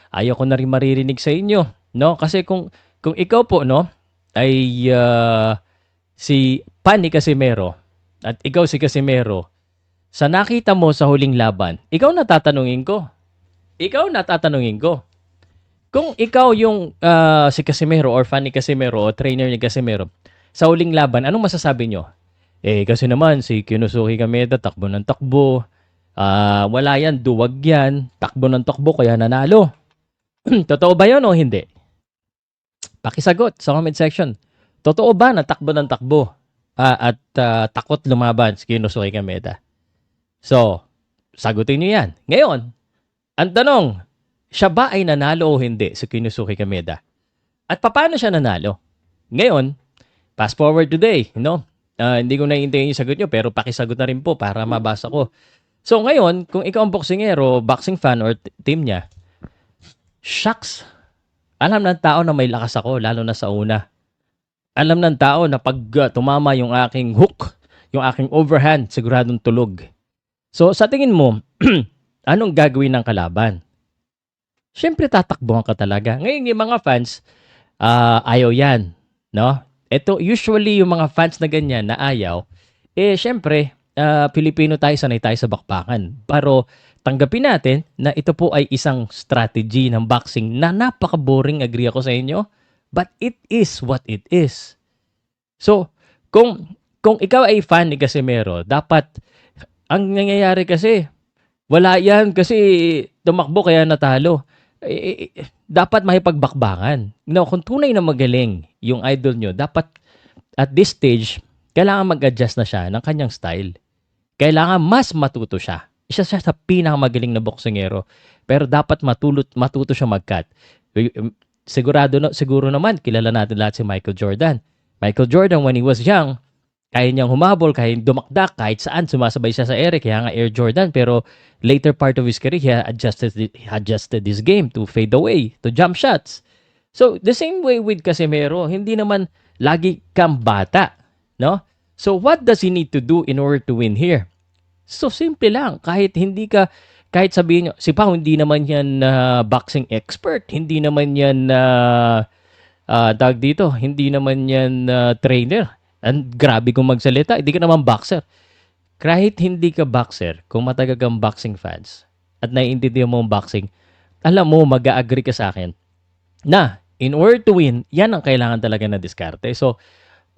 ayaw ko na rin maririnig sa inyo, no? Kasi kung ikaw po, no, ay si Pani Casimero at ikaw si Casimero, sa nakita mo sa huling laban, ikaw na tatanungin ko. Ikaw na tatanungin ko. Kung ikaw yung si Casimero or Fanny Casimero o trainer ni Casimero, sa huling laban, anong masasabi nyo? Eh, kasi naman, si Kinusuke Kameda, takbo ng takbo. Wala yan, duwag yan. Takbo ng takbo, kaya nanalo. Totoo ba yun o hindi? Pakisagot sa comment section. Totoo ba na takbo ng takbo at takot lumaban si Kinusuke Kameda? So, sagutin nyo yan. Ngayon, ang tanong, siya ba ay nanalo o hindi si Kinusuke Kameda? At paano siya nanalo? Ngayon, fast forward today, hindi ko naiintindihan yung sagot nyo, pero pakisagot na rin po para mabasa ko. So ngayon, kung ikaw ang boksingero, boxing fan or team niya, shucks, alam ng tao na may lakas ako, lalo na sa una. Alam ng tao na pag tumama yung aking hook, yung aking overhand, siguradong tulog. So sa tingin mo, anong gagawin ng kalaban? Siyempre tatakbuhan ka talaga. Ngayon yung mga fans, ayaw yan, no? Ito, usually yung mga fans na ganyan na ayaw, syempre, Pilipino tayo, sanay tayo sa bakbakan. Pero tanggapin natin na ito po ay isang strategy ng boxing na napaka-boring, agree ako sa inyo. But it is what it is. So, kung ikaw ay fan ni Casimero, dapat, ang nangyayari kasi, wala yan kasi tumakbo kaya natalo. Dapat mahipagbakbakan. Kung tunay na magaling yung idol nyo, dapat at this stage, kailangan mag-adjust na siya ng kanyang style. Kailangan mas matuto siya. Isa siya sa pinakamagaling na boksingero. Pero dapat matuto siya mag-cut. Siguro naman, kilala natin lahat si Michael Jordan. Michael Jordan, when he was young, kaya niyang humabol, kaya dumakdak, kahit saan, sumasabay siya sa ere, kaya nga Air Jordan. Pero later part of his career, he adjusted his game to fade away, to jump shots. So, the same way with Casimero, hindi naman lagi kang bata, no? So, what does he need to do in order to win here? So, simple lang. Kahit sabihin nyo, si Pao, hindi naman yan boxing expert, hindi naman yan, hindi naman yan trainer. And grabe kung magsalita, hindi ka naman boxer. Kahit hindi ka boxer, kung matagal kang boxing fans at naiintindihan mo ang boxing, alam mo, mag-agree ka sa akin na in order to win, yan ang kailangan talaga na diskarte. So,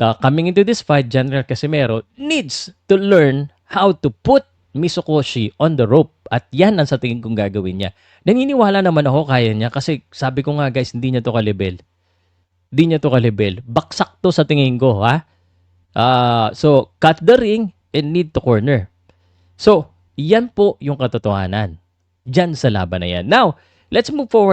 coming into this fight, General Casimero needs to learn how to put Misokoshi on the rope. At yan ang sa tingin kong gagawin niya. Naniniwala naman ako kaya niya kasi sabi ko nga guys, hindi niya to kalibel. Hindi niya to kalibel. Baksak to sa tingin ko, ha? So, cut the ring and need to corner. So, yan po yung katotohanan. Diyan sa laban na yan. Now, let's move forward.